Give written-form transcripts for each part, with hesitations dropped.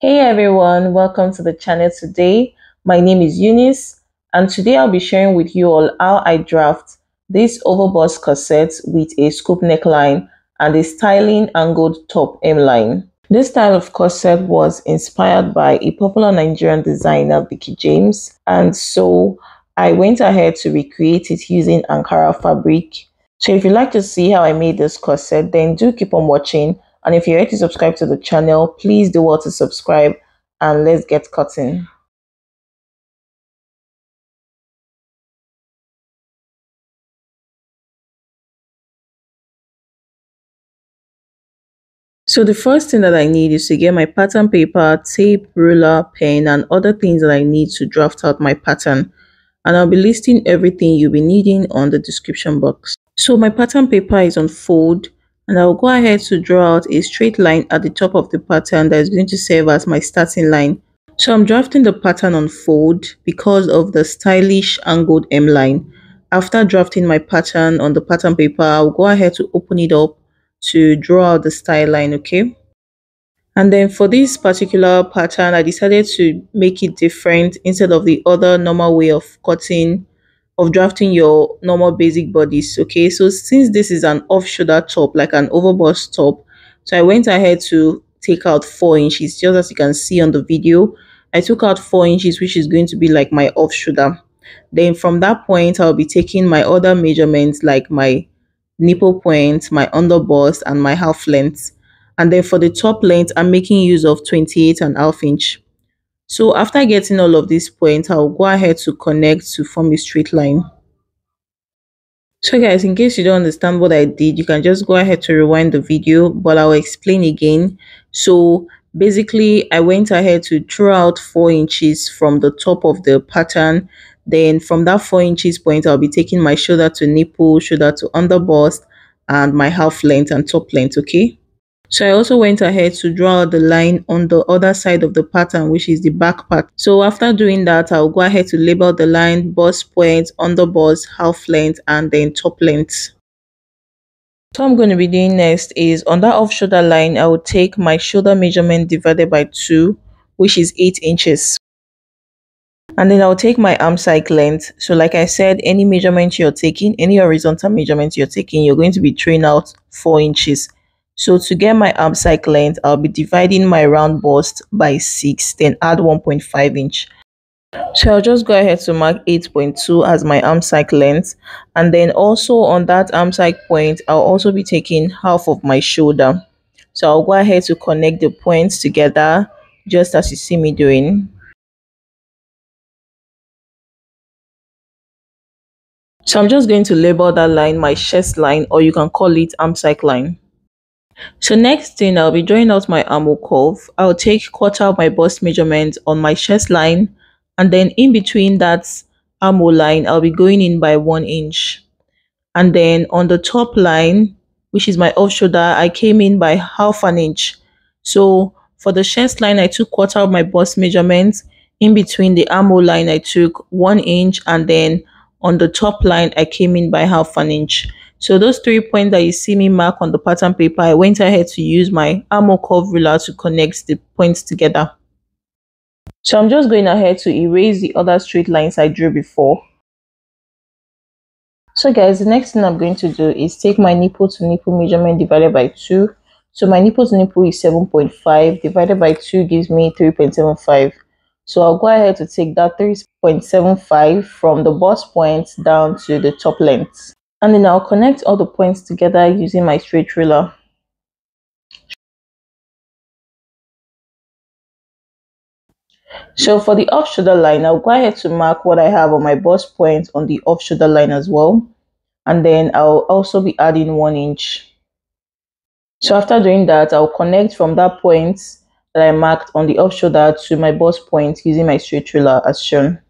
Hey everyone, welcome to the channel today. My name is Eunice and today I'll be sharing with you all how I draft this overbust corset with a scoop neckline and a styling angled top hemline. This style of corset was inspired by a popular Nigerian designer, Vicky James, and so I went ahead to recreate it using Ankara fabric. So if you'd like to see how I made this corset, then do keep on watching. And if you're ready to subscribe to the channel, please do well to subscribe and let's get cutting. So the first thing that I need is to get my pattern paper, tape, ruler, pen, and other things that I need to draft out my pattern. And I'll be listing everything you'll be needing on the description box. So my pattern paper is on fold, and I'll go ahead to draw out a straight line at the top of the pattern that is going to serve as my starting line. So I'm drafting the pattern on fold because of the stylish angled hemline. After drafting my pattern on the pattern paper, I'll go ahead to open it up to draw out the style line, okay? And then for this particular pattern, I decided to make it different instead of the other normal way of cutting, of drafting your normal basic bodies, okay? So since this is an off-shoulder top, like an overbust top, so I went ahead to take out 4 inches, just as you can see on the video. I took out 4 inches, which is going to be like my off-shoulder. Then from that point, I'll be taking my other measurements, like my nipple point, my underbust, and my half length. And then for the top length, I'm making use of 28.5 inch. So after getting all of these points, I'll go ahead to connect to form a straight line. So guys, in case you don't understand what I did, you can just go ahead to rewind the video, but I'll explain again. So basically, I went ahead to draw out 4 inches from the top of the pattern. Then from that 4 inches point, I'll be taking my shoulder to nipple, shoulder to underbust, and my half length and top length, okay? So I also went ahead to draw out the line on the other side of the pattern, which is the back part. So after doing that, I'll go ahead to label the line, bust point, underbust, half length, and then top length. So I'm going to be doing next is on that off shoulder line, I will take my shoulder measurement divided by 2, which is 8 inches. And then I'll take my arm side length. So like I said, any measurement you're taking, any horizontal measurement you're taking, you're going to be throwing out 4 inches. So to get my arm side length, I'll be dividing my round bust by 6, then add 1.5 inch. So I'll just go ahead to mark 8.2 as my arm side length. And then also on that arm side point, I'll also be taking half of my shoulder. So I'll go ahead to connect the points together, just as you see me doing. So I'm just going to label that line my chest line, or you can call it arm side line. So next thing, I'll be drawing out my armhole curve. I'll take quarter of my bust measurement on my chest line, and then in between that armhole line, I'll be going in by 1 inch. And then on the top line, which is my off shoulder, I came in by half an inch. So for the chest line, I took quarter of my bust measurement. In between the armhole line, I took 1 inch, and then on the top line, I came in by half an inch. So those 3 points that you see me mark on the pattern paper, I went ahead to use my armhole curve ruler to connect the points together. So I'm just going ahead to erase the other straight lines I drew before. So guys, the next thing I'm going to do is take my nipple to nipple measurement divided by 2. So my nipple to nipple is 7.5 divided by 2 gives me 3.75. So I'll go ahead to take that 3.75 from the bust points down to the top length. And then I'll connect all the points together using my straight ruler. So for the off shoulder line, I'll go ahead to mark what I have on my bust point on the off shoulder line as well. And then I'll also be adding 1 inch. So after doing that, I'll connect from that point that I marked on the off shoulder to my bust point using my straight ruler as shown.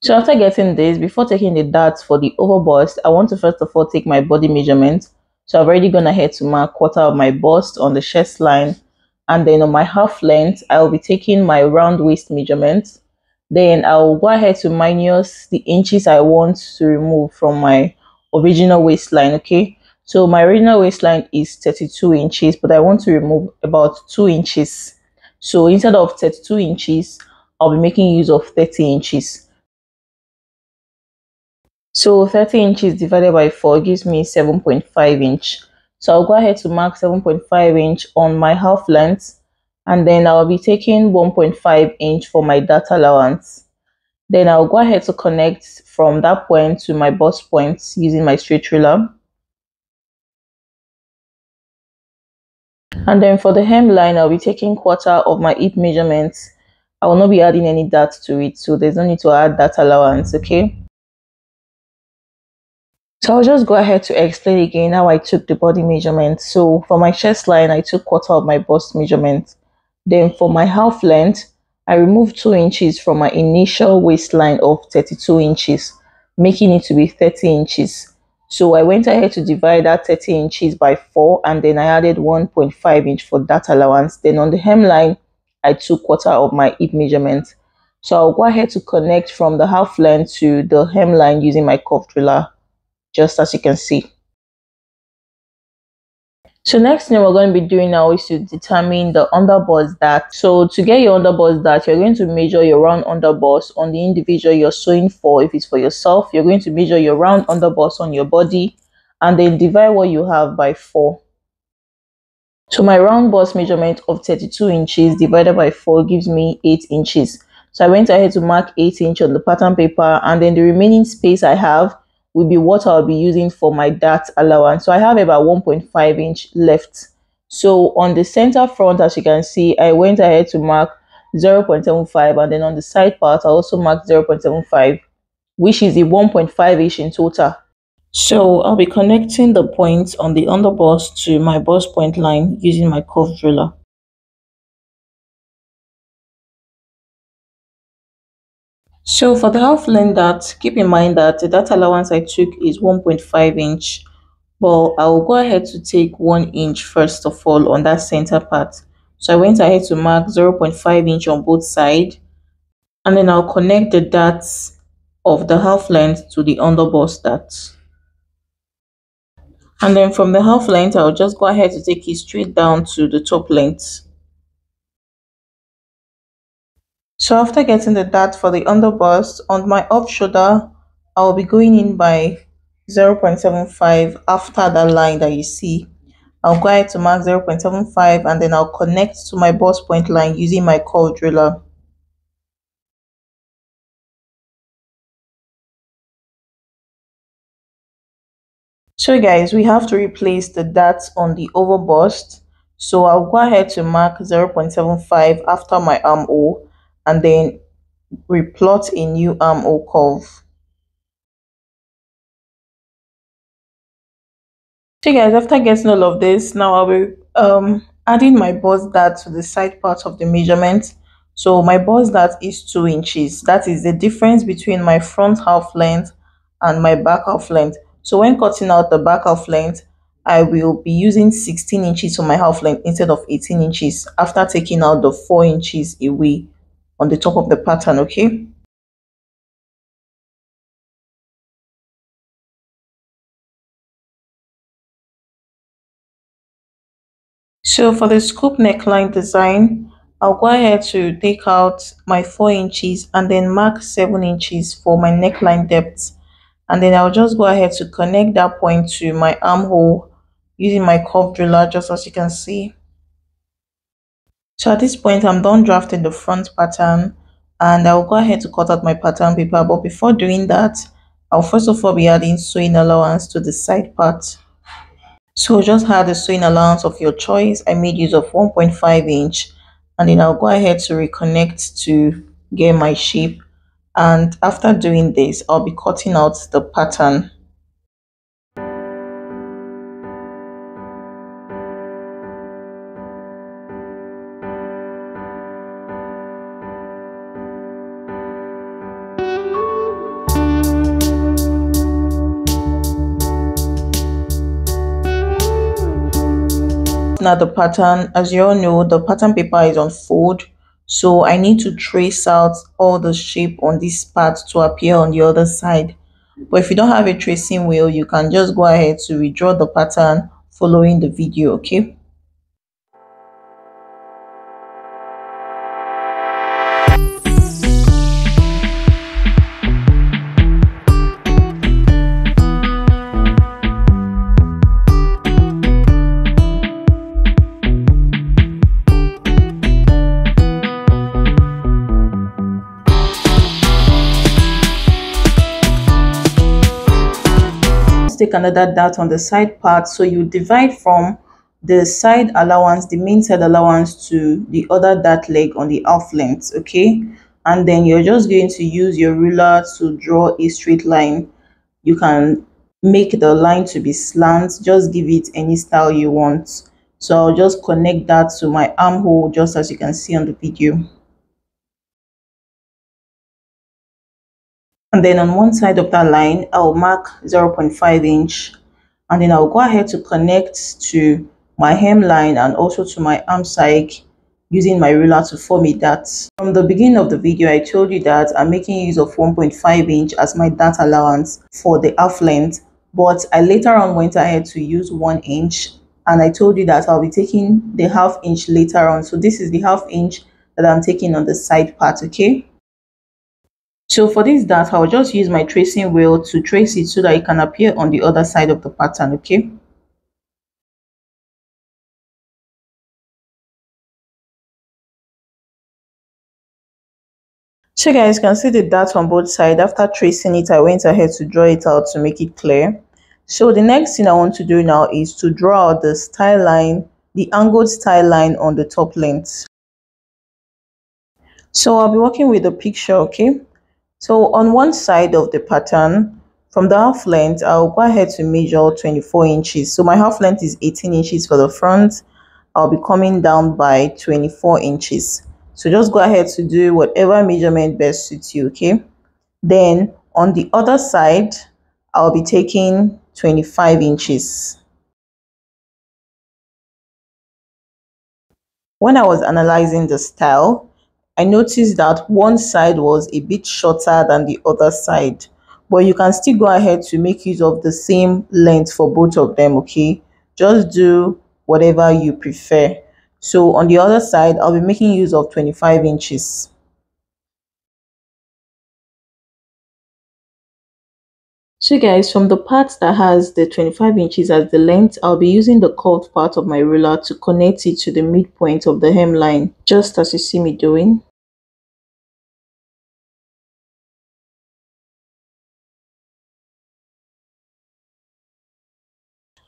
So after getting this, before taking the darts for the overbust, I want to first of all take my body measurement. So I've already gone ahead to mark quarter of my bust on the chest line. And then on my half length, I'll be taking my round waist measurement. Then I'll go ahead to minus the inches I want to remove from my original waistline, okay? So my original waistline is 32 inches, but I want to remove about 2 inches. So instead of 32 inches, I'll be making use of 30 inches. So 30 inches divided by 4 gives me 7.5 inch. So I'll go ahead to mark 7.5 inch on my half length, and then I'll be taking 1.5 inch for my dart allowance. Then I'll go ahead to connect from that point to my bust point using my straight ruler. And then for the hemline, I'll be taking quarter of my hip measurements. I will not be adding any dart to it, so there's no need to add dart allowance, okay? So I'll just go ahead to explain again how I took the body measurement. So for my chest line, I took quarter of my bust measurement. Then for my half length, I removed 2 inches from my initial waistline of 32 inches, making it to be 30 inches. So I went ahead to divide that 30 inches by 4, and then I added 1.5 inch for that allowance. Then on the hemline, I took quarter of my hip measurement. So I'll go ahead to connect from the half length to the hemline using my curved ruler, just as you can see. So next thing we're going to be doing now is to determine the underbust dart. So to get your underbust dart, you're going to measure your round underbust on the individual you're sewing for. If it's for yourself, you're going to measure your round underbust on your body and then divide what you have by 4. So my round bust measurement of 32 inches divided by 4 gives me 8 inches. So I went ahead to mark 8 inches on the pattern paper, and then the remaining space I have will be what I'll be using for my dart allowance. So I have about 1.5 inch left. So on the center front, as you can see, I went ahead to mark 0.75, and then on the side part I also marked 0.75, which is the 1.5 inch in total. So I'll be connecting the points on the underbust to my bust point line using my curved ruler. So for the half length dart, keep in mind that the dart allowance I took is 1.5 inch, but I will go ahead to take 1 inch first of all on that center part. So I went ahead to mark 0.5 inch on both sides, and then I'll connect the darts of the half length to the underbust dart. And then from the half length, I'll just go ahead to take it straight down to the top length. So after getting the dart for the underbust, on my off shoulder, I'll be going in by 0.75 after that line that you see. I'll go ahead to mark 0.75, and then I'll connect to my bust point line using my curved ruler. So guys, we have to replace the darts on the overbust. So I'll go ahead to mark 0.75 after my armhole, and then replot a new armhole curve. So guys, after getting all of this, now I'll be adding my bust dart to the side part of the measurement. So my bust dart is 2 inches. That is the difference between my front half length and my back half length. So when cutting out the back half length, I will be using 16 inches for my half length instead of 18 inches after taking out the 4 inches away on the top of the pattern, okay? So for the scoop neckline design, I'll go ahead to take out my 4 inches and then mark 7 inches for my neckline depth. And then I'll just go ahead to connect that point to my armhole using my curved ruler, just as you can see. So at this point, I'm done drafting the front pattern, and I'll go ahead to cut out my pattern paper. But before doing that, I'll first of all be adding sewing allowance to the side part. So just add the sewing allowance of your choice. I made use of 1.5 inch, and then I'll go ahead to reconnect to get my shape. And after doing this, I'll be cutting out the pattern. Now the pattern, as you all know, the pattern paper is on fold, so I need to trace out all the shape on this part to appear on the other side. But if you don't have a tracing wheel, you can just go ahead to redraw the pattern following the video, okay? Take another dart on the side part, so you divide from the side allowance, the main side allowance, to the other dart leg on the half length, okay? And then you're just going to use your ruler to draw a straight line. You can make the line to be slant, just give it any style you want. So I'll just connect that to my armhole, just as you can see on the video. And then on one side of that line, I'll mark 0.5 inch, and then I'll go ahead to connect to my hemline and also to my arm side using my ruler to form a dart. From the beginning of the video, I told you that I'm making use of 1.5 inch as my dart allowance for the half length, but I later on went ahead to use 1 inch, and I told you that I'll be taking the ½ inch later on. So this is the ½ inch that I'm taking on the side part, okay? So for this dart, I'll just use my tracing wheel to trace it so that it can appear on the other side of the pattern, okay? So guys, you can see the dart on both sides. After tracing it, I went ahead to draw it out to make it clear. So the next thing I want to do now is to draw out the style line, the angled style line on the top length. So I'll be working with a picture, okay? So on one side of the pattern, from the half length, I'll go ahead to measure 24 inches. So my half length is 18 inches for the front. I'll be coming down by 24 inches. So just go ahead to do whatever measurement best suits you, okay? Then on the other side, I'll be taking 25 inches. When I was analyzing the style, I noticed that one side was a bit shorter than the other side, but you can still go ahead to make use of the same length for both of them, okay? Just do whatever you prefer. So on the other side, I'll be making use of 25 inches. So guys, from the part that has the 25 inches as the length, I'll be using the curved part of my ruler to connect it to the midpoint of the hemline, just as you see me doing.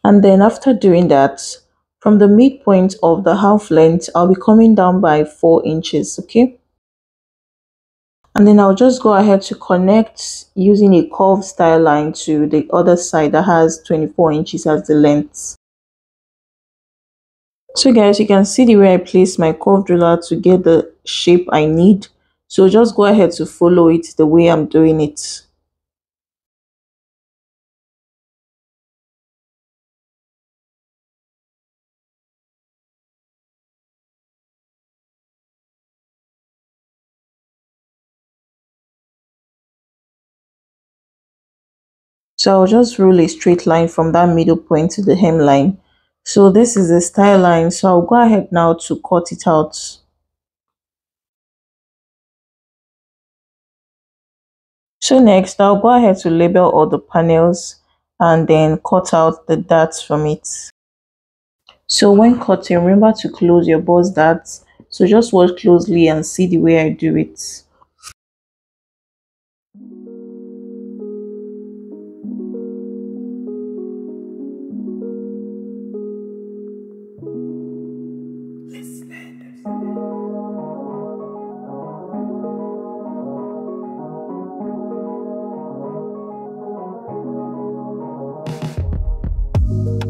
And then after doing that, from the midpoint of the half length, I'll be coming down by 4 inches, okay? And then I'll just go ahead to connect using a curved style line to the other side that has 24 inches as the length. So guys, you can see the way I place my curved ruler to get the shape I need. So just go ahead to follow it the way I'm doing it. So I'll just rule a straight line from that middle point to the hemline. So this is the style line. So I'll go ahead now to cut it out. So next, I'll go ahead to label all the panels and then cut out the darts from it. So when cutting, remember to close your bust darts. So just watch closely and see the way I do it.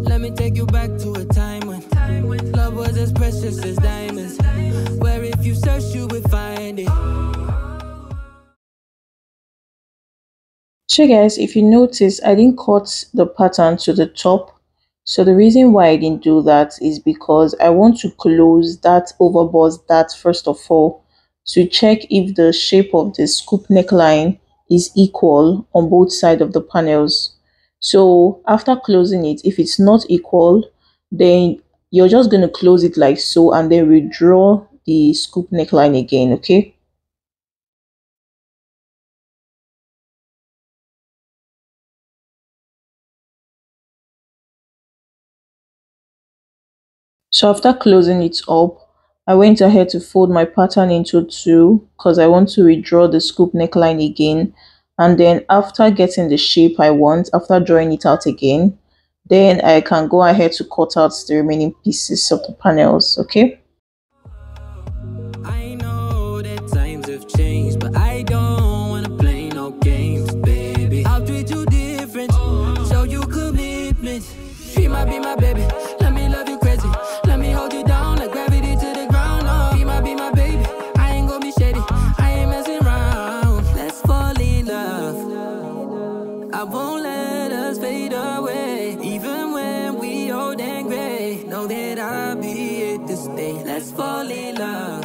Let me take you back to a time when love was as precious as diamonds, where if you search you would find it. So guys, if you notice, I didn't cut the pattern to the top. So the reason why I didn't do that is because I want to close that overbust dart first of all to check if the shape of the scoop neckline is equal on both sides of the panels. So after closing it, if it's not equal, then you're just going to close it like so and then redraw the scoop neckline again, okay? So after closing it up, I went ahead to fold my pattern into two because I want to redraw the scoop neckline again. And then after getting the shape I want, after drawing it out again, then I can go ahead to cut out the remaining pieces of the panels, okay? I know that times have changed, but I don't wanna play no games, baby. I'll treat you different, show you commitment. She might be my baby, let me love you crazy. Let me hold you down like gravity to the ground. Oh, be my baby, I ain't gonna be shady, I ain't messing around. Let's fall in love, I won't let us fade away. Even when we old and gray, know that I'll be here to stay. Let's fall in love.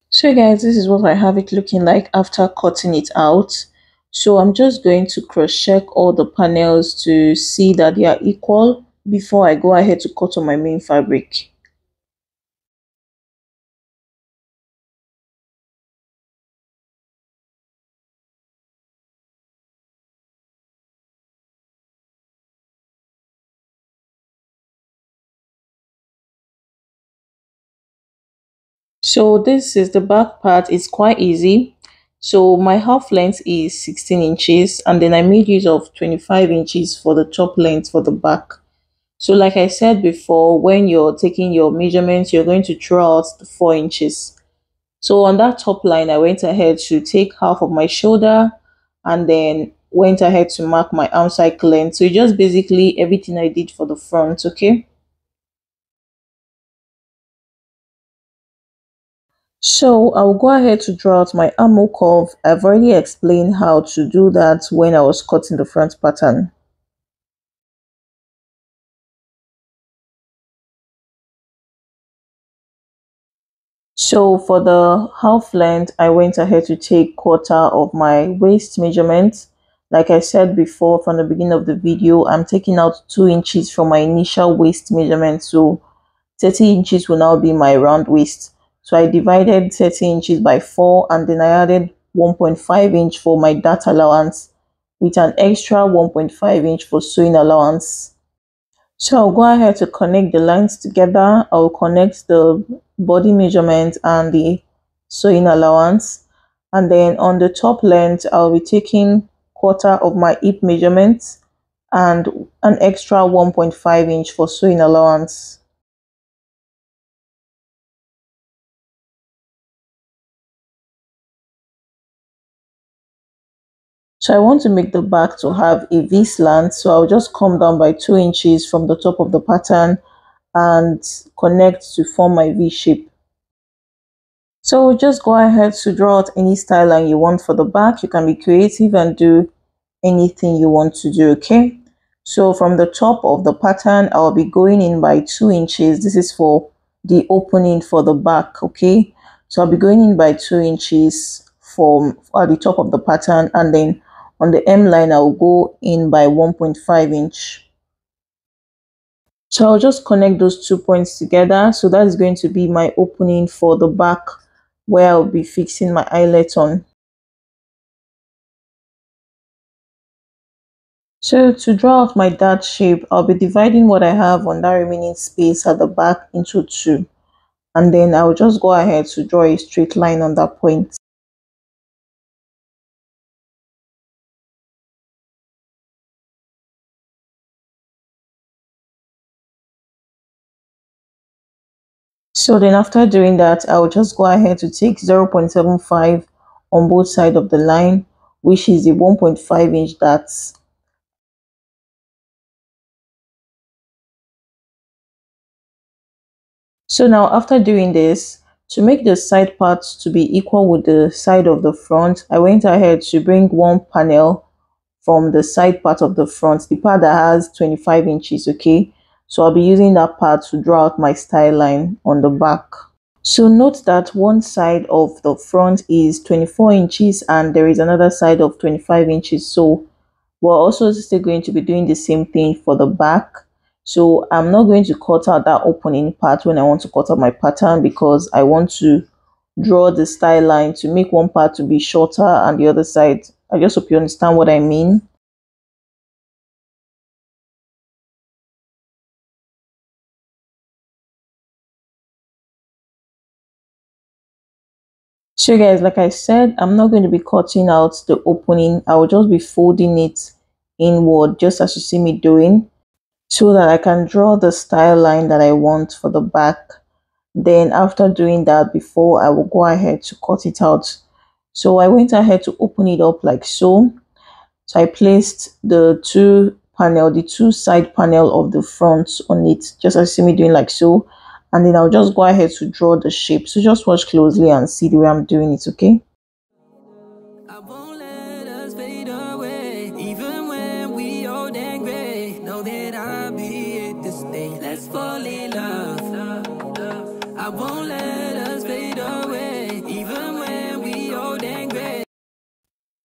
So guys, this is what I have it looking like after cutting it out. So I'm just going to cross check all the panels to see that they are equal before I go ahead to cut on my main fabric. So this is the back part. It's quite easy. So my half length is 16 inches and then I made use of 25 inches for the top length for the back. So like I said before, when you're taking your measurements, you're going to draw out the 4 inches. So on that top line, I went ahead to take half of my shoulder and then went ahead to mark my arm cycle length. So just basically everything I did for the front, okay? So I'll go ahead to draw out my armhole curve. I've already explained how to do that when I was cutting the front pattern. So for the half length, I went ahead to take quarter of my waist measurement. Like I said before from the beginning of the video, I'm taking out 2 inches from my initial waist measurement. So 30 inches will now be my round waist. So I divided 30 inches by 4 and then I added 1.5 inch for my dart allowance with an extra 1.5 inch for sewing allowance. So I'll go ahead to connect the lines together. I'll connect the body measurement and the sewing allowance. And then on the top length, I'll be taking quarter of my hip measurement and an extra 1.5 inch for sewing allowance. So I want to make the back to have a V slant. So I'll just come down by 2 inches from the top of the pattern and connect to form my V shape. So just go ahead to draw out any style line you want for the back. You can be creative and do anything you want to do, okay? So from the top of the pattern, I'll be going in by 2 inches. This is for the opening for the back, okay? So I'll be going in by 2 inches from at the top of the pattern, and then on the hemline, I'll go in by 1.5 inch. So I'll just connect those 2 points together. So that is going to be my opening for the back where I'll be fixing my eyelet on. So to draw out my dart shape, I'll be dividing what I have on that remaining space at the back into 2. And then I'll just go ahead to draw a straight line on that point. So then after doing that, I'll just go ahead to take 0.75 on both sides of the line, which is the 1.5 inch darts. So now after doing this, to make the side parts to be equal with the side of the front, I went ahead to bring one panel from the side part of the front, the part that has 25 inches, okay? So I'll be using that part to draw out my style line on the back. So note that one side of the front is 24 inches and there is another side of 25 inches. So we're also still going to be doing the same thing for the back. So I'm not going to cut out that opening part when I want to cut out my pattern, because I want to draw the style line to make one part to be shorter and the other side. I just hope you understand what I mean. So guys, like I said, I'm not going to be cutting out the opening. I will just be folding it inward, just as you see me doing, so that I can draw the style line that I want for the back. Then after doing that, before I will go ahead to cut it out. So I went ahead to open it up like so. So I placed the two side panel of the front on it, just as you see me doing like so. And then I'll just go ahead to draw the shape. So just watch closely and see the way I'm doing it, okay? I won't let us fade away, even when we old and gray. Know that I'll be here to stay. Let's fall in love. I won't let us fade away, even when we old and gray.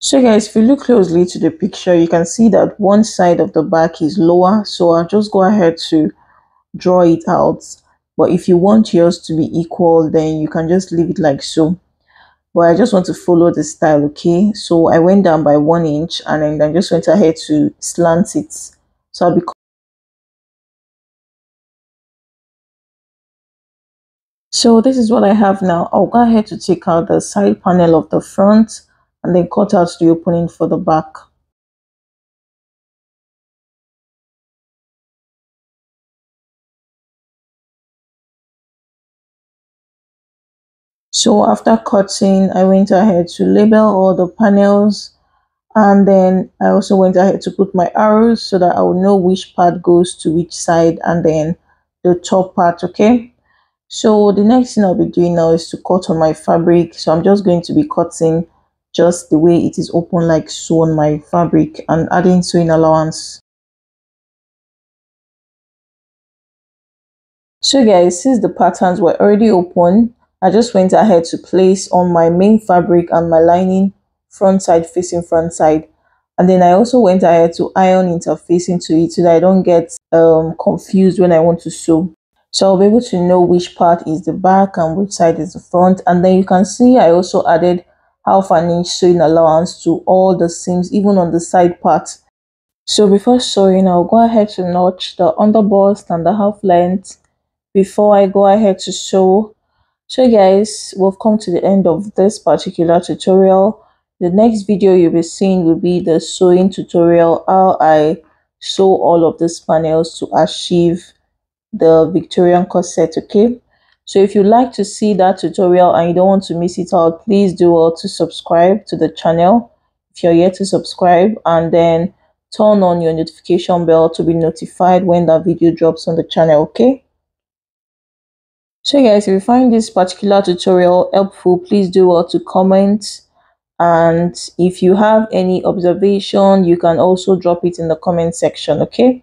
So guys, if you look closely to the picture, you can see that one side of the back is lower. So I'll just go ahead to draw it out. But if you want yours to be equal, then you can just leave it like so. But I just want to follow the style, okay? So I went down by 1 inch and then I just went ahead to slant it. So I'll be... So this is what I have now. I'll go ahead to take out the side panel of the front and then cut out the opening for the back. So after cutting, I went ahead to label all the panels, and then I also went ahead to put my arrows so that I will know which part goes to which side, and then the top part, okay? So the next thing I'll be doing now is to cut on my fabric. So I'm just going to be cutting just the way it is open like so on my fabric and adding sewing allowance. So guys, since the patterns were already open, I just went ahead to place on my main fabric and my lining front side facing front side. And then I also went ahead to iron interfacing to it so that I don't get confused when I want to sew. So I'll be able to know which part is the back and which side is the front. And then you can see I also added half an inch sewing allowance to all the seams, even on the side part. So before sewing, I'll go ahead to notch the underbust and the half length before I go ahead to sew. So guys, we've come to the end of this particular tutorial. The next video you'll be seeing will be the sewing tutorial, how I sew all of these panels to achieve the Victorian corset, okay? So if you'd like to see that tutorial and you don't want to miss it out, please do well to subscribe to the channel if you're yet to subscribe, and then turn on your notification bell to be notified when that video drops on the channel, okay? So guys, if you find this particular tutorial helpful, please do well to comment, and if you have any observation, you can also drop it in the comment section, okay?